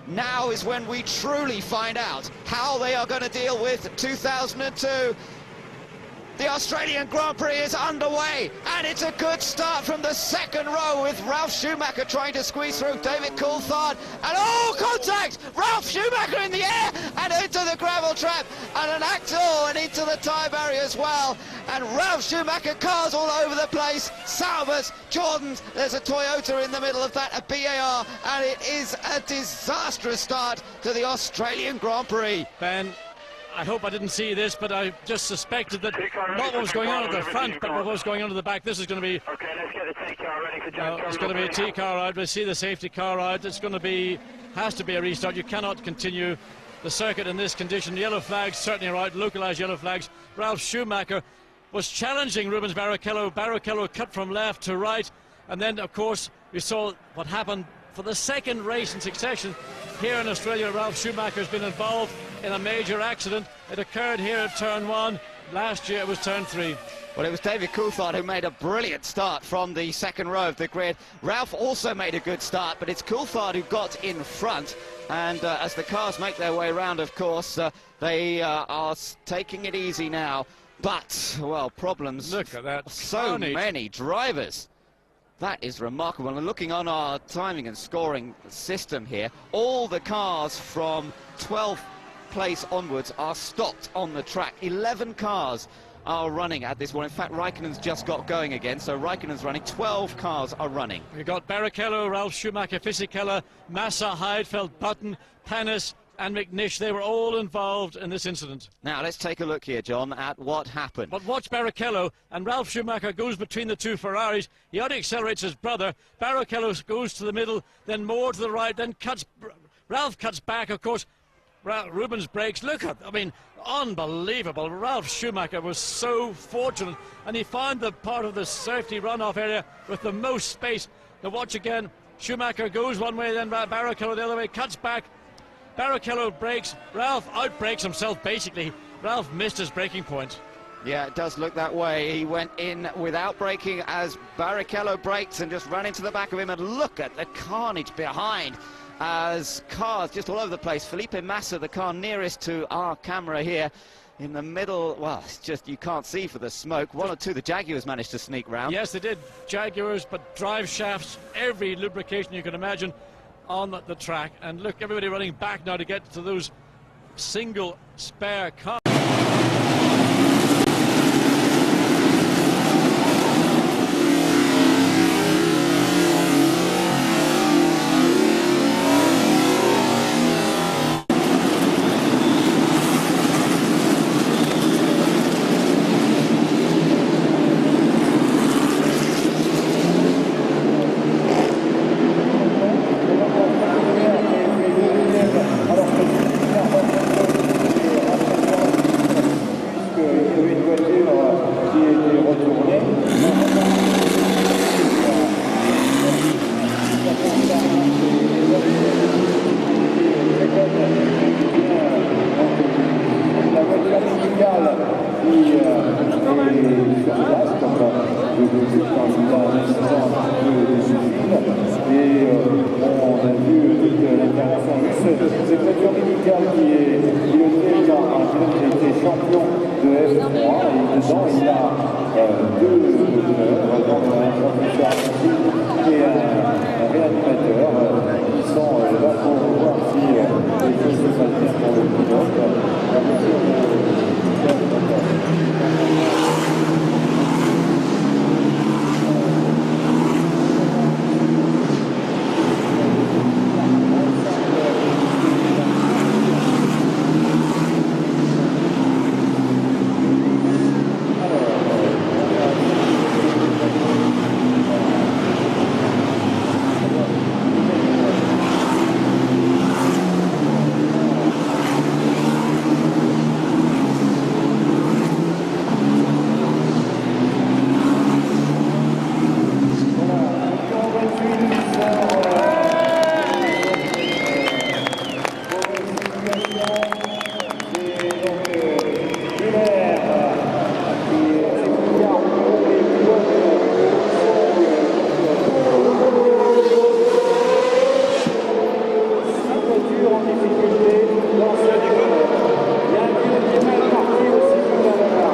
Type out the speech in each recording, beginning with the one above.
Now is when we truly find out how they are going to deal with 2002. The Australian Grand Prix is underway, and it's a good start from the second row with Ralf Schumacher trying to squeeze through David Coulthard, and contact! Ralf Schumacher in the air and into the gravel trap, and an Axel and into the tyre barrier as well, and Ralf Schumacher cars all over the place, Saubers, Jordans, there's a Toyota in the middle of that, a BAR, and it is a disastrous start to the Australian Grand Prix. Ben, I hope I didn't see this, but I just suspected that not what was going on at the front, but what was going on at the back. This is going to be... Okay, let's get the T-car ready for John. It's going to be a T-car out. We see the safety car out. It's going to be... has to be a restart. You cannot continue the circuit in this condition. Yellow flags certainly are out, localised yellow flags. Ralf Schumacher was challenging Rubens Barrichello. Barrichello cut from left to right, and then, of course, we saw what happened for the second race in succession here in Australia. Ralf Schumacher has been involved in a major accident. It occurred here at turn 1. Last year it was turn 3. Well, it was David Coulthard who made a brilliant start from the second row of the grid. Ralf also made a good start, but it's Coulthard who got in front. And as the cars make their way around, of course, they are taking it easy now. But, well, problems. Look at that. So many drivers. That is remarkable. And looking on our timing and scoring system here, all the cars from 12th place onwards are stopped on the track. 11 cars are running at this one. In fact, Raikkonen's just got going again, so Raikkonen's running. 12 cars are running. We've got Barrichello, Ralf Schumacher, Fisichella, Massa, Heidfeld, Button, Panis and McNish. They were all involved in this incident. Now let's take a look here, John, at what happened. But watch Barrichello, and Ralf Schumacher goes between the two Ferraris. He out-accelerates his brother. Barrichello goes to the middle, then more to the right, then cuts. Ralf cuts back, of course. Rubens brakes. Look at, I mean, unbelievable. Ralf Schumacher was so fortunate, and he found the part of the safety runoff area with the most space. Now watch again. Schumacher goes one way, then Barrichello the other way, cuts back. Barrichello brakes. Ralf outbrakes himself, basically. Ralf missed his braking point. Yeah, it does look that way. He went in without braking as Barrichello brakes and just ran into the back of him, and look at the carnage behind as cars just all over the place. Felipe Massa, the car nearest to our camera here in the middle. Well, it's just you can't see for the smoke. One or two the Jaguars managed to sneak round. Yes, they did. Jaguars, but drive shafts, every lubrication you can imagine on the track. And look, everybody running back now to get to those single spare cars. Cette voiture médicale qui est pilotée par un pilote qui a été champion de F3 et dedans il y a deux moteurs dans le transmission et un réanimateur qui sont là pour voir si les choses se passent bien pour le pilote. La voiture en difficulté dans cette course. Il y a un pilote qui est mal parti aussi tout à l'heure.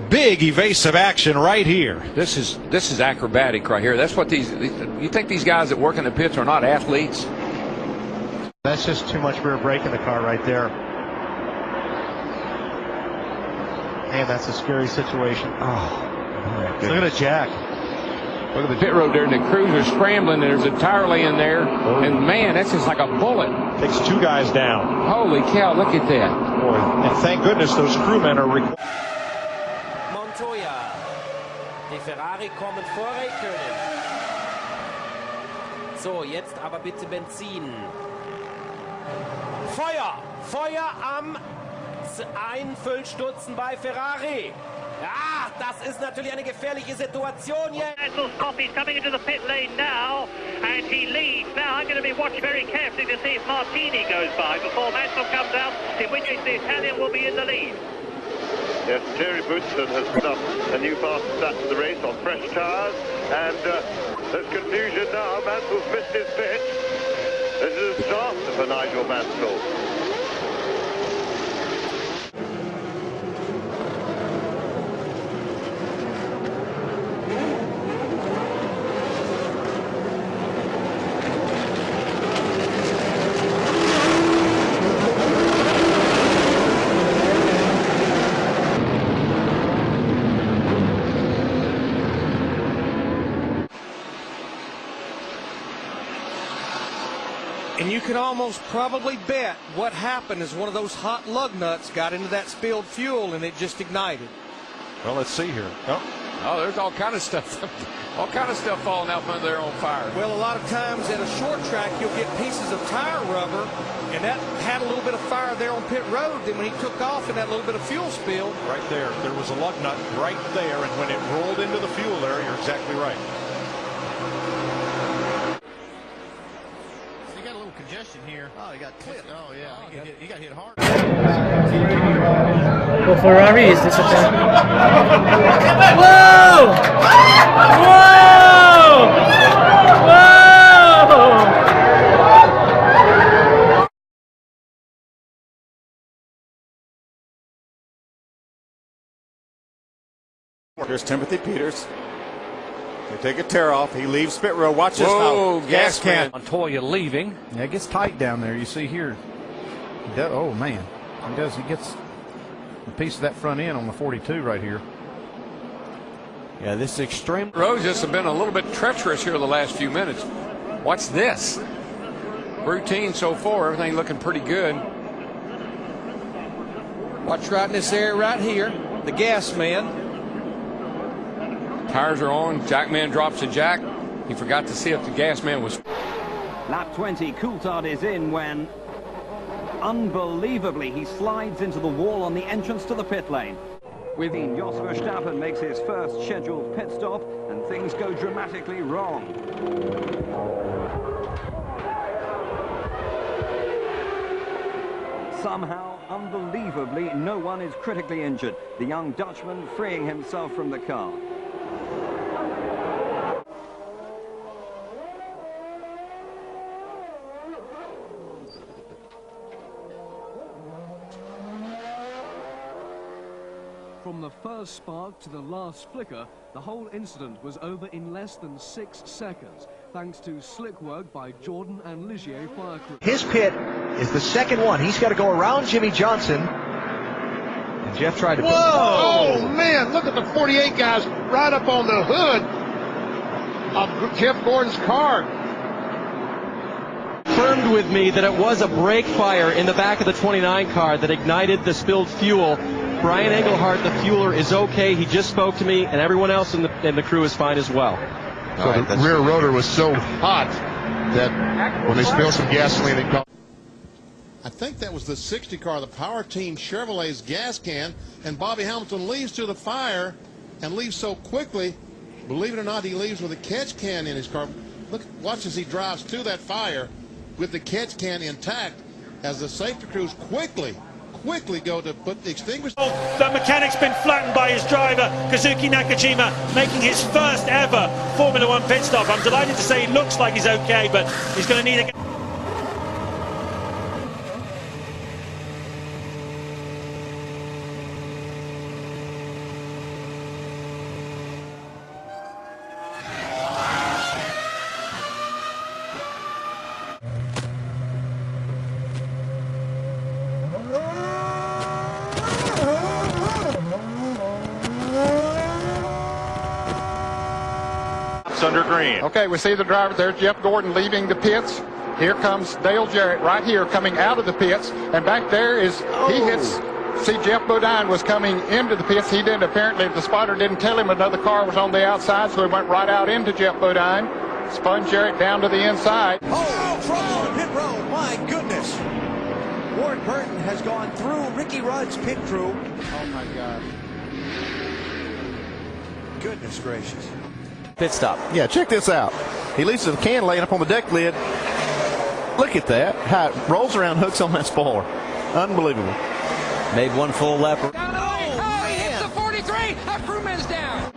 Big evasive action right here. This is acrobatic right here. That's what you think these guys that work in the pits are not athletes? That's just too much rear brake in the car right there. Man, that's a scary situation. Oh, look at it, Jack. Look at the pit road there, and the crews are scrambling, and there's a tire laying there. And man, that's just like a bullet. Takes two guys down. Holy cow, look at that. Boy, and thank goodness those crewmen are Montoya. Die Ferrari kommen vor Räikkönen. So, jetzt aber bitte Benzin. Feuer! Feuer am Einfüllstutzen bei Ferrari. Ja, das ist natürlich eine gefährliche Situation hier. Scott is coming into the pit lane now, and he leads. Now I'm going to be watching very carefully to see if Martini goes by before Mansell comes out, in which case the Italian will be in the lead. Yes, Terry Bootson has put up a new fast start to the race on fresh tyres, and there's confusion now. Mansell's missed his pit. This is a start for Nigel Mansell. And you can almost probably bet what happened is one of those hot lug nuts got into that spilled fuel and it just ignited. Well, let's see here. Oh, there's all kind of stuff falling out from there on fire. Well, a lot of times at a short track, you'll get pieces of tire rubber, and that had a little bit of fire there on pit road. Then when he took off and that little bit of fuel spilled. Right there. There was a lug nut right there, and when it rolled into the fuel there, you're exactly right. Congestion here. Oh, he got clipped. Oh, yeah. He got hit hard. Well, Ferrari is this a thing? Whoa! Whoa! Here's Timothy Peters. They take a tear off. He leaves pit road. Watch this. Whoa, how gas can. Montoya leaving. Yeah, it gets tight down there. You see here. Oh, man. He gets a piece of that front end on the 42 right here. Yeah, this is extreme. Roads just have been a little bit treacherous here the last few minutes. What's this? Routine so far, everything looking pretty good. Watch right in this area right here. The gas man. Tires are on. Jackman drops a jack. He forgot to see if the gas man was. Lap 20, Coulthard is in when, unbelievably, he slides into the wall on the entrance to the pit lane. Within, Jos Verstappen makes his first scheduled pit stop, and things go dramatically wrong. Somehow, unbelievably, no one is critically injured. The young Dutchman freeing himself from the car. From the first spark to the last flicker, the whole incident was over in less than 6 seconds, thanks to slick work by Jordan and Ligier fire crew. His pit is the second one. He's got to go around Jimmy Johnson. And Jeff tried to put... Oh, man, look at the 48 guys right up on the hood of Jeff Gordon's car. Confirmed with me that it was a brake fire in the back of the 29 car that ignited the spilled fuel. Brian Engelhardt, the fueler, is okay. He just spoke to me, and everyone else in the crew is fine as well. So the rear rotor was so hot that when they spilled some gasoline, it caught. I think that was the 60 car, the Power Team Chevrolet's gas can, and Bobby Hamilton leaves to the fire and leaves so quickly. Believe it or not, he leaves with a catch can in his car. Look, watch as he drives to that fire with the catch can intact as the safety crews quickly go to put the extinguisher. The mechanic's been flattened by his driver, Kazuki Nakajima, making his first ever Formula One pit stop. I'm delighted to say he looks like he's okay, but he's going to need a... under green. Okay, we see the driver there, Jeff Gordon, leaving the pits. Here comes Dale Jarrett right here coming out of the pits, and back there is he hits. See, Jeff Bodine was coming into the pits. He didn't, apparently the spotter didn't tell him another car was on the outside, so he went right out into Jeff Bodine, spun Jarrett down to the inside. Oh, trouble in the pit road, my goodness. Ward Burton has gone through Ricky Rudd's pit crew. Oh my God. Goodness gracious. Pit stop. Yeah, check this out. He leaves the can laying up on the deck lid. Look at that. How it rolls around, hooks on that spoiler. Unbelievable. Made one full lap. Oh, he hits the 43. That crewman's down.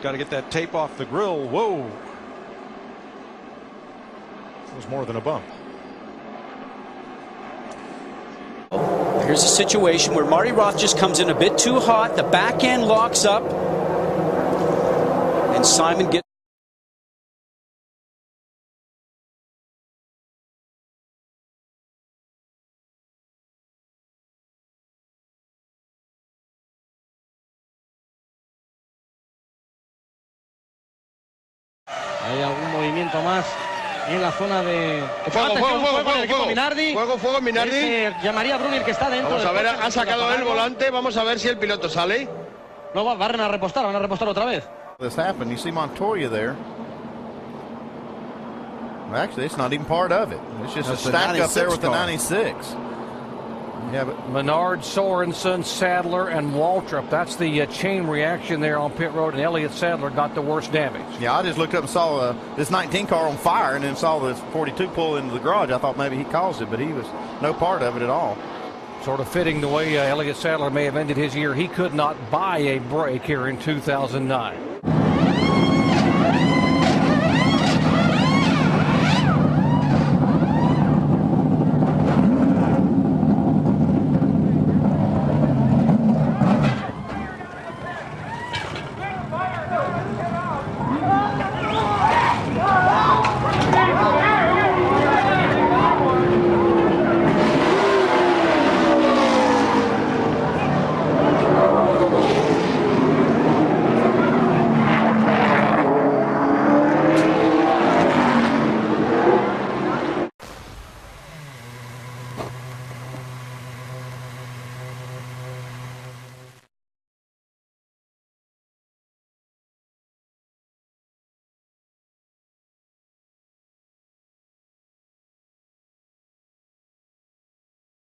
Got to get that tape off the grill. Whoa. It was more than a bump. Here's a situation where Marty Roth just comes in a bit too hot. The back end locks up. And Simon gets... Hay algún movimiento más en la zona de... Fuego, Minardi. Fuego, Minardi. Llamaría a Brunner, que está dentro. Vamos a ver, han sacado el volante, vamos a ver si el piloto sale. No, van a repostar otra vez. This happened. You see Montoya there. Well, actually, it's not even part of it. It's just a stack up there with the 96. Yeah, but Menard, Sorensen, Sadler, and Waltrip. That's the chain reaction there on pit road, and Elliott Sadler got the worst damage. Yeah, I just looked up and saw this 19 car on fire, and then saw this 42 pull into the garage. I thought maybe he caused it, but he was no part of it at all. Sort of fitting the way Elliott Sadler may have ended his year. He could not buy a break here in 2009.